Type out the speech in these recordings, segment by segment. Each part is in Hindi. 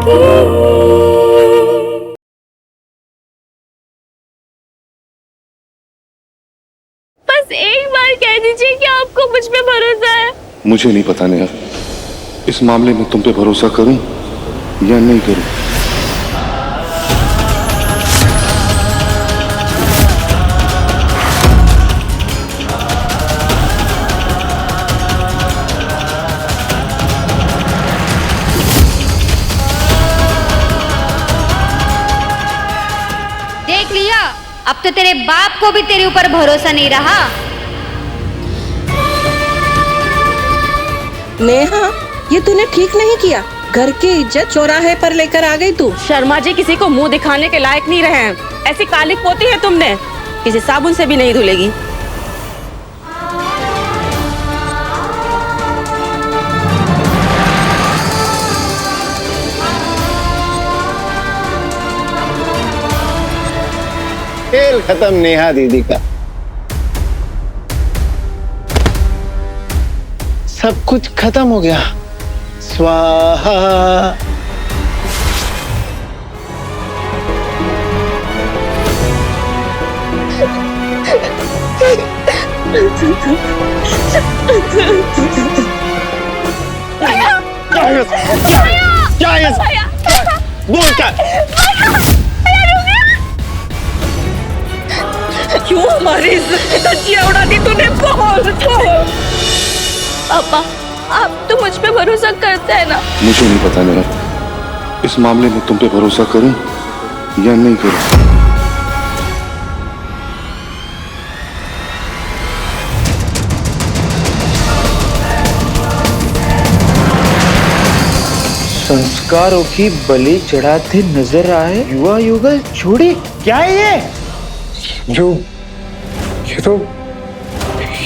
की। बस एक बार कह दीजिए कि आपको मुझ पे भरोसा है। मुझे नहीं पता नेहा, इस मामले में तुम पे भरोसा करूं या नहीं करूं। देख लिया, अब तो तेरे बाप को भी तेरे ऊपर भरोसा नहीं रहा। नेहा, ये तूने ठीक नहीं किया। घर की इज्जत चौराहे पर लेकर आ गई तू। शर्मा जी किसी को मुंह दिखाने के लायक नहीं रहे हैं। ऐसी काली पोती है तुमने, किसी साबुन से भी नहीं धुलेगी। खेल खत्म नेहा दीदी का। सब कुछ खत्म हो गया। स्वाहा। क्या बोल क्या? क्यों हमारी इज्जत धज्जियां उड़ा दी तूने? बोल। पापा, आप तो मुझ पे भरोसा करते हैं ना? मुझे नहीं पता नेहा, इस मामले में तुम पे भरोसा करूं या नहीं करूं। संस्कारों की बलि चढ़ाते नजर आए युवा युगल छोड़ी। क्या है ये?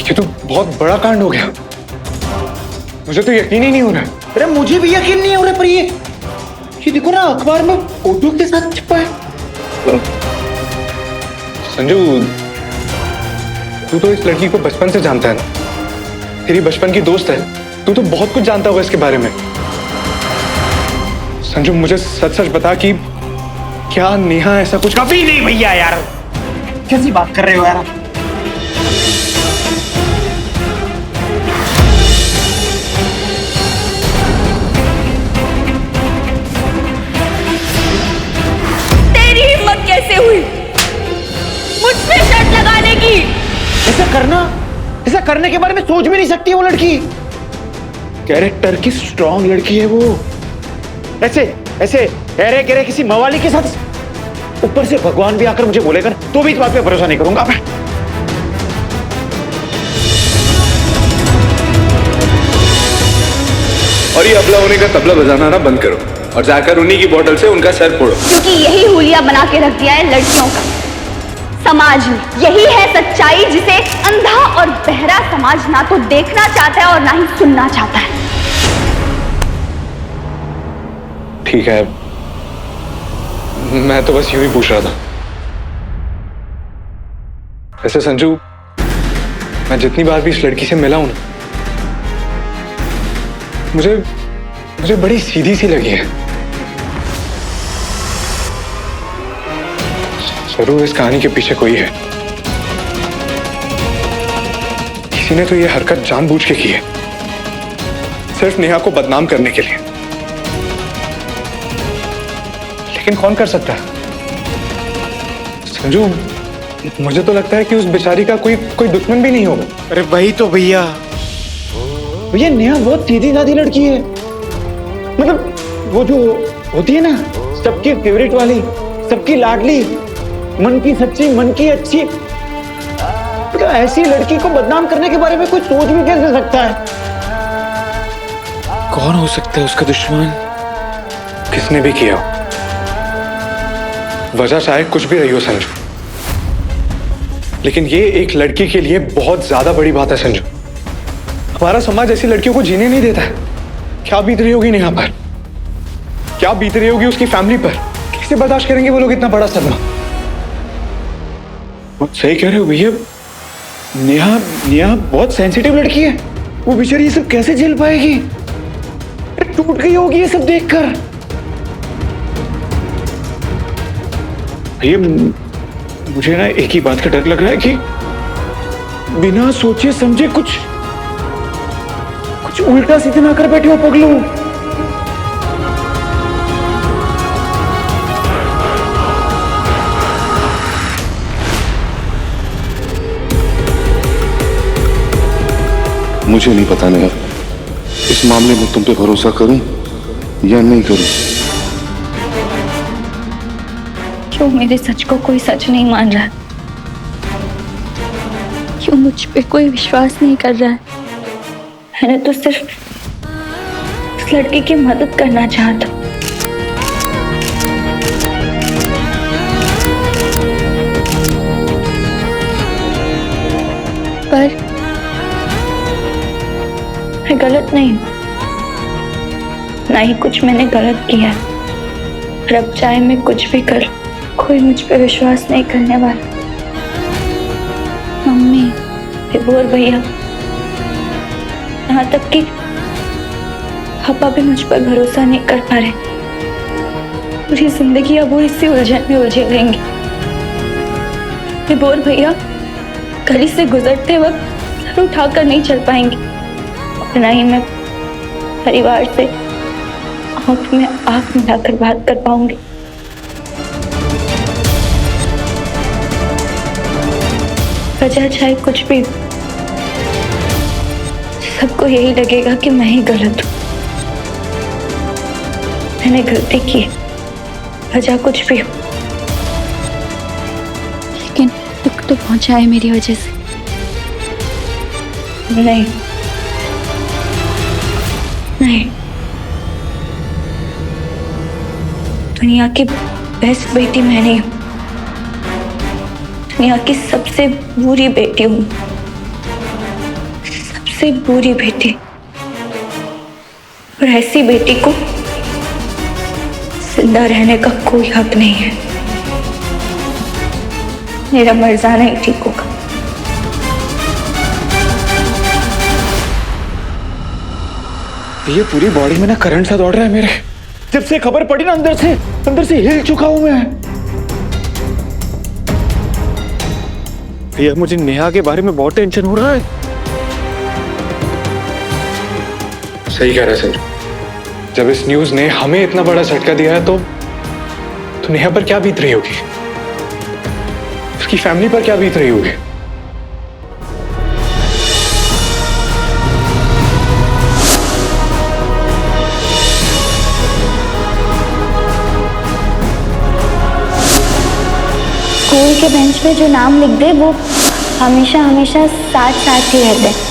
ये तो बहुत बड़ा कांड हो गया। मुझे तो यकीन ही नहीं हो रहा है। अरे मुझे भी यकीन नहीं हो रहा, पर ये देखो ना, अखबार में फोटो के साथ छपा है। संजू, तू तो इस लड़की को बचपन से जानता है ना, तेरी बचपन की दोस्त है, तू तो बहुत कुछ जानता होगा इसके बारे में। संजू, मुझे सच सच बता कि क्या नेहा ऐसा कुछ? कभी नहीं भैया यार, कैसी बात कर रहे हो यार? तेरी हिम्मत कैसे हुई मुझ पे शर्त लगाने की? ऐसा करने के बारे में सोच भी नहीं सकती वो लड़की। कैरेक्टर की स्ट्रॉन्ग लड़की है वो। ऐसे एरे गेरे किसी मवाली के साथ, ऊपर से भगवान भी आकर मुझे बोलेगा ना, तो भी इस बात पे भरोसा नहीं करूंगा मैं। और ये अबला होने का तबला बजाना ना बंद करो और जाकर उन्हीं की बोतल से उनका सर फोड़ो। क्योंकि यही हुलिया बना के रख दिया है लड़कियों का समाज में। यही है सच्चाई जिसे अंधा और बहरा समाज ना तो देखना चाहता है और ना ही सुनना चाहता है। ठीक है, मैं तो बस यूं ही पूछ रहा था। वैसे संजू, मैं जितनी बार भी इस लड़की से मिला हूं ना, मुझे बड़ी सीधी सी लगी है। जरूर इस कहानी के पीछे कोई है। किसी ने तो ये हरकत जानबूझ के की है, सिर्फ नेहा को बदनाम करने के लिए। लेकिन कौन कर सकता है? संजू, मुझे तो लगता है कि उस बेचारी का कोई दुश्मन भी नहीं होगा। अरे वही तो भैया नेहा बहुत सीधी सादी लड़की है। मतलब वो जो होती है ना, सबकी फेवरेट वाली, सबकी लाडली, मन की सच्ची, मन की अच्छी। मतलब ऐसी लड़की को बदनाम करने के बारे में कोई सोच भी कैसे सकता है? कौन हो सकता है उसका दुश्मन? किसने भी किया हो, वजह चाहे कुछ भी रही हो संजू, लेकिन ये एक लड़की के लिए बहुत ज्यादा बड़ी बात है संजू। हमारा समाज ऐसी लड़कियों को जीने नहीं देता है। क्या बीत रही होगी नेहा पर, क्या बीत रही होगी उसकी फैमिली पर? कैसे बर्दाश्त करेंगे वो लोग इतना बड़ा सदमा? सही कह रहे हो भैया, नेहा बहुत सेंसिटिव लड़की है। वो बेचारी ये सब कैसे झेल पाएगी? टूट गई होगी ये सब देखकर। ये मुझे ना एक ही बात का डर लग रहा है कि बिना सोचे समझे कुछ उल्टा सीधे ना कर बैठे हो पगलू। मुझे नहीं पता नेहा, इस मामले में तुम पे भरोसा करूं या नहीं करूं। क्यों मेरे सच को कोई सच नहीं मान रहा? क्यों मुझ पे कोई विश्वास नहीं कर रहा है? मैंने तो सिर्फ उस लड़के की मदद करना चाहा था। पर मैं गलत नहीं हूं, ना ही कुछ मैंने गलत किया। और अब चाहे मैं कुछ भी कर, कोई मुझ पे विश्वास नहीं करने वाला। मम्मी, विभोर भैया, यहाँ तक कि पापा भी मुझ पर भरोसा नहीं कर पा रहे। पूरी जिंदगी अब वो इसी उलझन में उलझे रहेंगे। विभोर भैया गली से गुजरते वक्त सर उठाकर नहीं चल पाएंगे, और ना ही मैं परिवार से आंख में आंख मिलाकर बात कर पाऊंगी। वजह चाहे कुछ भी, सबको यही लगेगा कि मैं ही गलत हूं, मैंने गलती की, वजह कुछ भी हो। लेकिन दुख तो पहुंचा है मेरी वजह से। नहीं नहीं, दुनिया की बेस्ट बेटी मैं नहीं हूं, दुनिया की सबसे बुरी बेटी हूं, सबसे बुरी बेटी। और ऐसी बेटी को जिंदा रहने का कोई हक नहीं है। मेरा मर जाना ही ठीक होगा। ये पूरी बॉडी में ना करंट सा दौड़ रहा है मेरे। जब से खबर पड़ी ना अंदर से हिल चुका हूं मैं। भैया मुझे नेहा के बारे में बहुत टेंशन हो रहा है। सही कह रहा है संजू, जब इस न्यूज ने हमें इतना बड़ा झटका दिया है तो नेहा पर क्या बीत रही होगी, उसकी फैमिली पर क्या बीत रही होगी। स्कूल के बेंच पे जो नाम लिख दे वो हमेशा हमेशा साथ साथ ही रहते हैं।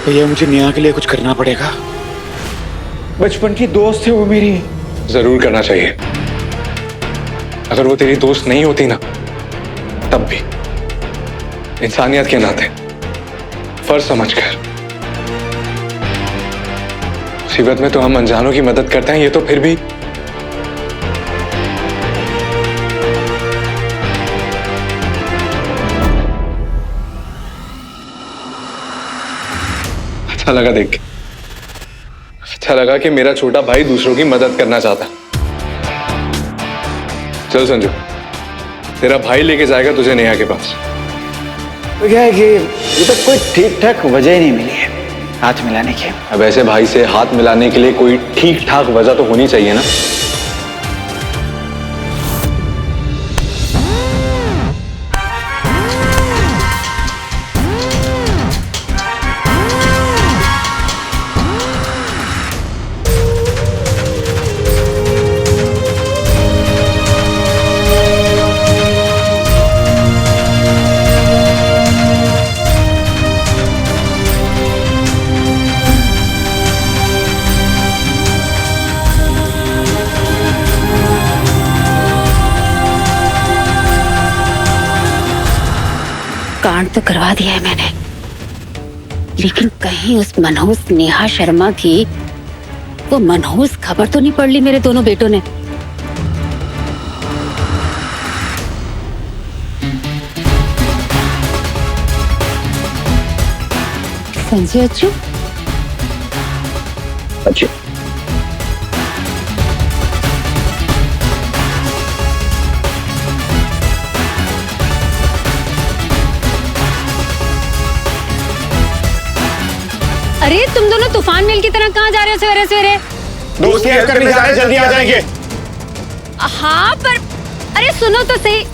भैया मुझे नेहा के लिए कुछ करना पड़ेगा। बचपन की दोस्त है वो मेरी। जरूर करना चाहिए। अगर वो तेरी दोस्त नहीं होती ना, तब भी इंसानियत के नाते फर्ज समझकर, मुसीबत में तो हम अनजानों की मदद करते हैं, ये तो फिर भी अच्छा लगा देख के। अच्छा लगा कि मेरा छोटा भाई दूसरों की मदद करना चाहता। चल संजू, तेरा भाई लेके जाएगा तुझे नेहा के पास। तो क्या है कि ये तो कोई ठीक ठाक वजह ही नहीं मिली है हाथ मिलाने की। अब ऐसे भाई से हाथ मिलाने के लिए कोई ठीक ठाक वजह तो होनी चाहिए ना। कांड तो करवा दिया है मैंने, लेकिन कहीं उस मनहूस नेहा शर्मा की वो मनहूस खबर तो नहीं पड़ ली मेरे दोनों बेटों ने। संजय अच्चू, अच्छा अरे तुम दोनों तूफान मेल की तरह कहाँ जा रहे हो सवेरे सवेरे? दोस्त की हेल्प करने जा रहे हैं, जल्दी आ जाएंगे। हाँ पर अरे सुनो तो सही,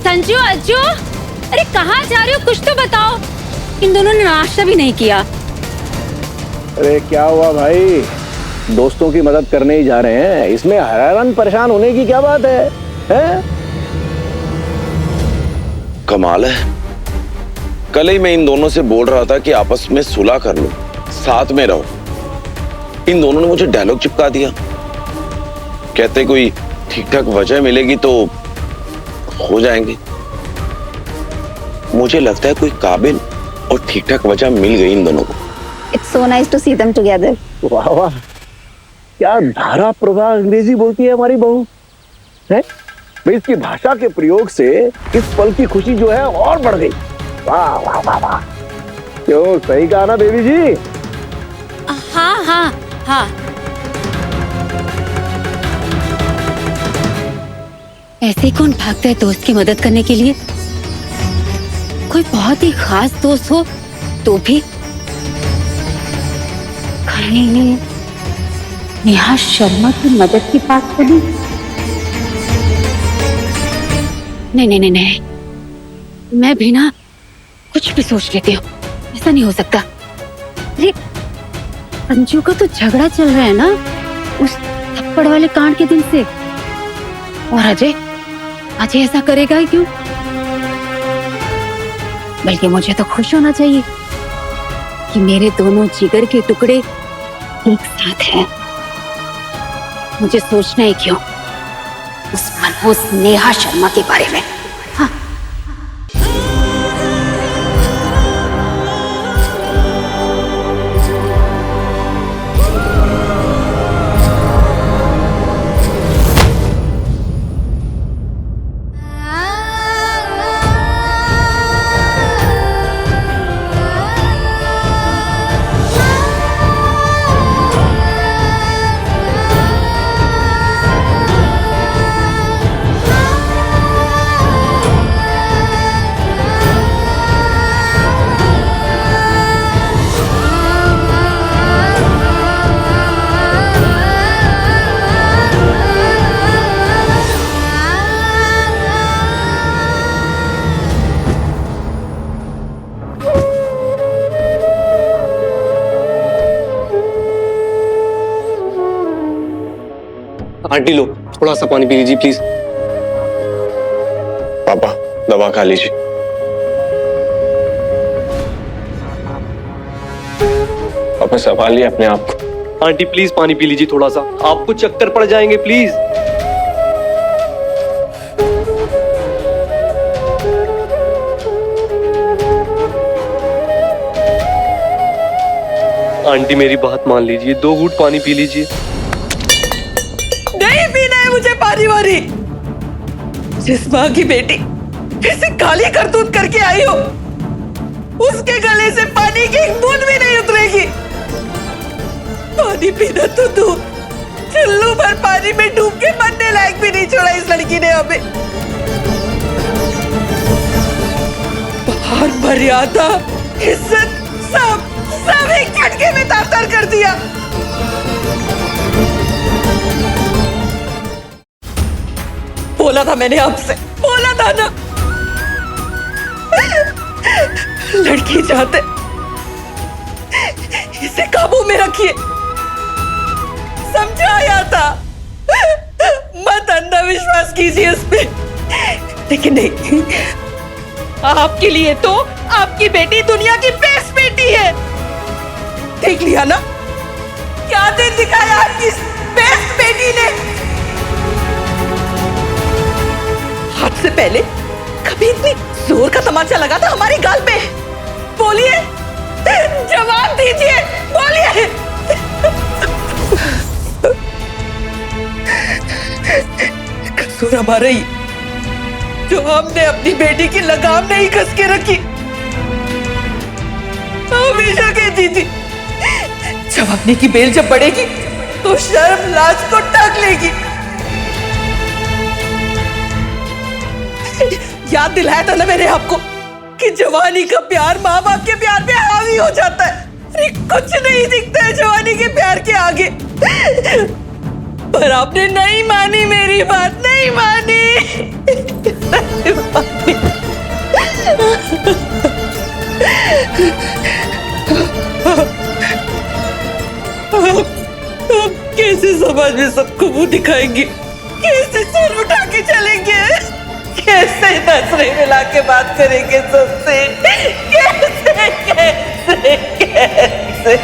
संजू अज्जू, अरे कहाँ जा रहे हो, कुछ तो बताओ। इन दोनों ने नाश्ता भी नहीं किया। अरे क्या हुआ भाई, दोस्तों की मदद करने ही जा रहे हैं, इसमें हैरान परेशान होने की क्या बात है? हैं? कमाल है, कल ही मैं इन दोनों से बोल रहा था कि आपस में सुलह कर लो, साथ में रहो। इन दोनों ने मुझे डायलॉग चिपका दिया। कहते कोई ठीक ठाक वजह मिलेगी तो हो जाएंगे। मुझे लगता है कोई काबिल और ठीक ठाक वजह मिल गई इन दोनों को। It's so nice to see them together. वाह वाह, क्या धारा प्रवाह अंग्रेजी बोलती है हमारी बहू है। इसकी भाषा के प्रयोग से इस पल की खुशी जो है और बढ़ गई। वाह वाह वाह वाह, क्यों सही कहा ना बेबी जी? हाँ हाँ हाँ। ऐसे ही कौन भागता है दोस्त की मदद करने के लिए? कोई बहुत ही खास दोस्त हो तो भी। कहीं नेहा शर्मा की मदद की बात तो नहीं? नहीं नहीं नहीं नहीं, मैं भी ना कुछ भी सोच लेती हूँ, ऐसा नहीं हो सकता। अरे अंजू का तो झगड़ा चल रहा है ना उस थप्पड़ वाले कांड के दिन से, और अजय ऐसा करेगा ही क्यों? बल्कि मुझे तो खुश होना चाहिए कि मेरे दोनों जिगर के टुकड़े एक साथ हैं। मुझे सोचना ही क्यों उस मनहूस नेहा शर्मा के बारे में। हाँ। आंटी लो, थोड़ा सा पानी पी लीजिए प्लीज। पापा दवा खा लीजिए। पापा संभालिए अपने आप को। आंटी प्लीज पानी पी लीजिए थोड़ा सा, आपको चक्कर पड़ जाएंगे प्लीज। आंटी मेरी बात मान लीजिए, 2 घूंट पानी पी लीजिए। नहीं पीना है मुझे पानी वारी। जिस माँ की बेटी फिर से काली करतूत करके आई हो, उसके गले से पानी की एक बूंद भी नहीं उतरेगी। पानी पीना तो दूर, चुल्लू भर पानी में डूब के मरने लायक भी नहीं छोड़ा इस लड़की ने हमें। बाहर मर्यादा, इज्जत सब एक झटके में तार-तार कर दिया। बोला था मैंने आपसे, बोला था ना, लड़की चाहते इसे काबू में रखिए, समझाया था, मत अंधविश्वास कीजिए इस पे। लेकिन नहीं, आपके लिए तो आपकी बेटी दुनिया की बेस्ट बेटी है। देख लिया ना क्या दिन दिखाया आपकी बेस्ट बेटी ने। हाथ से पहले कभी इतनी जोर का तमाचा लगा था हमारी गाल पे? बोलिए, जवाब दीजिए, बोलिए। कसूर हमारा ही जो हमने अपनी बेटी की लगाम नहीं कस के रखी। हमेशा कहती थी जवानी की बेल जब बढ़ेगी तो शर्म लाज को ढक लेगी। याद दिलाया था ना मैंने आपको कि जवानी का प्यार माँ बाप के प्यार पे हावी हो जाता है। अरे कुछ नहीं दिखता है जवानी के प्यार के आगे। पर आपने नहीं मानी मेरी बात, नहीं मानी, नहीं मानी। आप कैसे समाज में सबको मुंह दिखाएंगे? कैसे सर उठा के चलेंगे? कैसे नजरें मिला के बात करेंगे सबसे? कैसे कैसे कैसे?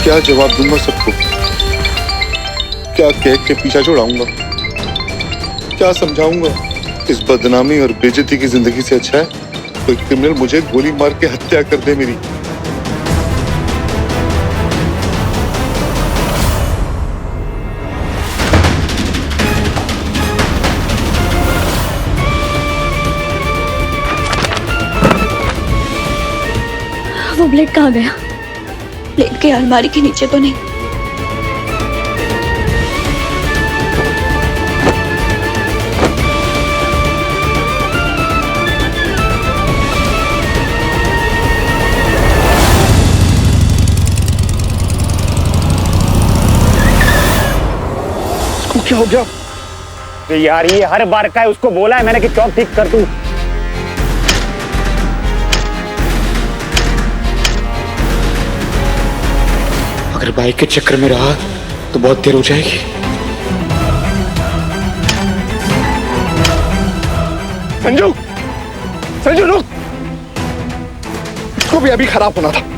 क्या जवाब दूंगा सबको? क्या कह के पीछा छुड़ाऊंगा? क्या समझाऊंगा? इस बदनामी और बेइज्जती की जिंदगी से अच्छा है कोई क्रिमिनल मुझे गोली मार के हत्या कर दे मेरी। वो ब्लेड कहाँ गया? ब्लेड के अलमारी के नीचे तो नहीं? इसको क्या हो गया? यार ये हर बार का है, उसको बोला है मैंने कि चौक ठीक कर दूं। अगर बाइक के चक्कर में रहा तो बहुत देर हो जाएगी। संजू, संजू रुक, इसको भी अभी खराब होना था।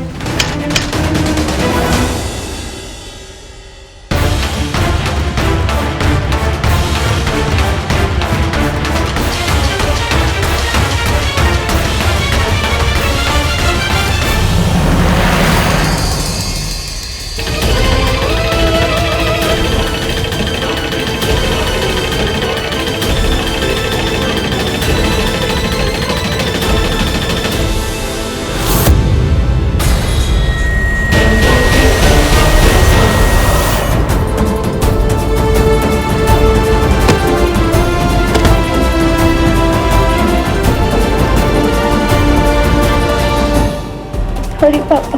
अरे पापा,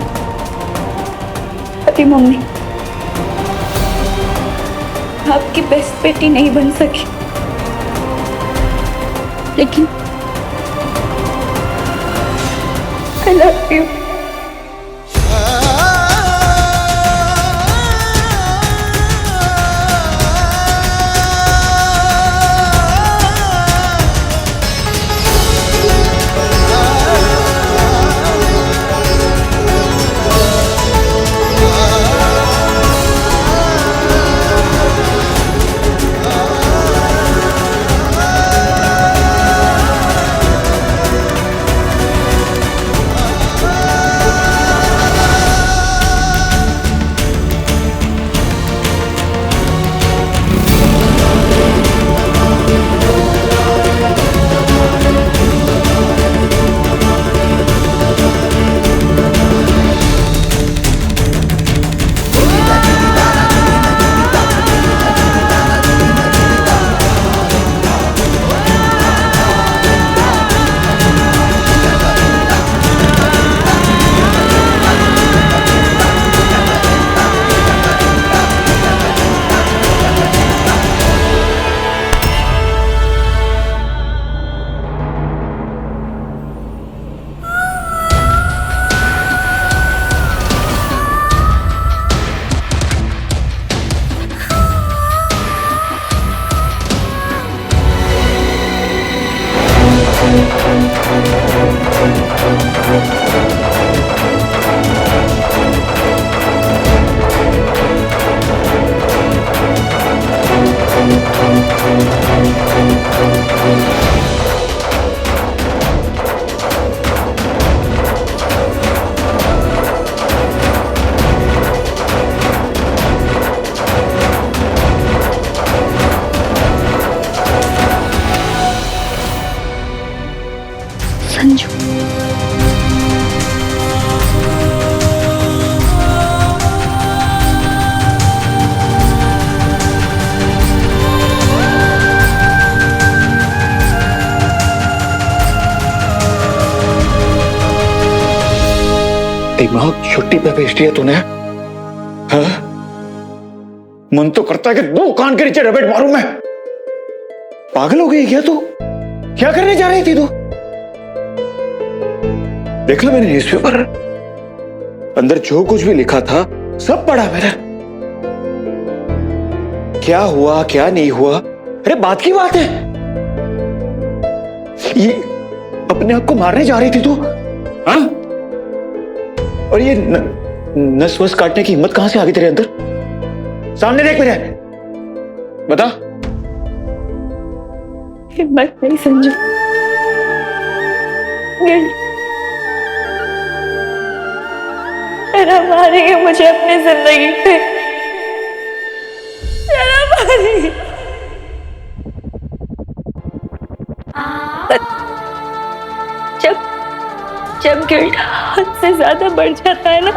अरे मम्मी, आपकी बेस्ट बेटी नहीं बन सकी, लेकिन आई लव यू। संजू, दिमाग छुट्टी पे भेज दिया तूने? हाँ? मन तो करता है कि दो कान के नीचे रबेट मारूं मैं। पागल हो गई क्या तू? क्या करने जा रही थी तू? देख लो मैंने न्यूज़पेपर, अंदर जो कुछ भी लिखा था सब पढ़ा मैंने। क्या हुआ क्या नहीं हुआ, अरे बात की बात है। ये अपने आप को मारने जा रही थी तू? हाँ? और ये नस वस काटने की हिम्मत कहां से आ गई तेरे अंदर? सामने देख मेरे, बता। हिम्मत नहीं संजू, शर्म आ रही है मुझे अपनी जिंदगी पे, शर्म आ रही है। जब गिल्ट हद से ज्यादा बढ़ जाता है ना,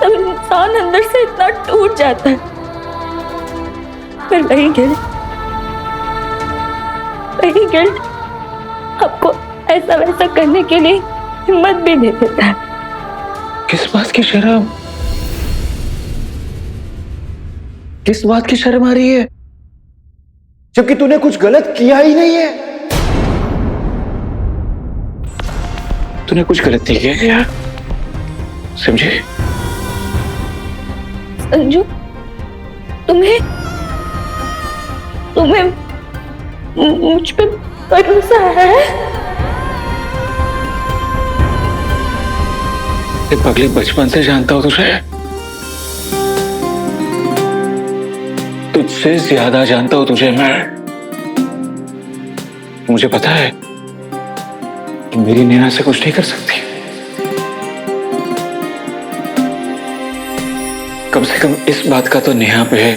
तब इंसान अंदर से इतना टूट जाता है। फिर वही गिल्ट आपको ऐसा वैसा करने के लिए हिम्मत भी दे देता है। किस बात की शर्म? किस बात की शर्म आ रही है, जबकि तूने कुछ गलत किया ही नहीं है। तूने कुछ गलत नहीं किया क्या? समझे? संजू, तुम्हें मुझ पे भरोसा है? पगले, बचपन से जानता हूं तुझे, तुझसे ज्यादा जानता हूं तुझे मैं। मुझे पता है कि मेरी नेहा से कुछ नहीं कर सकती। कम से कम इस बात का तो नेहा पे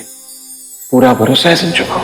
पूरा भरोसा है संजू को।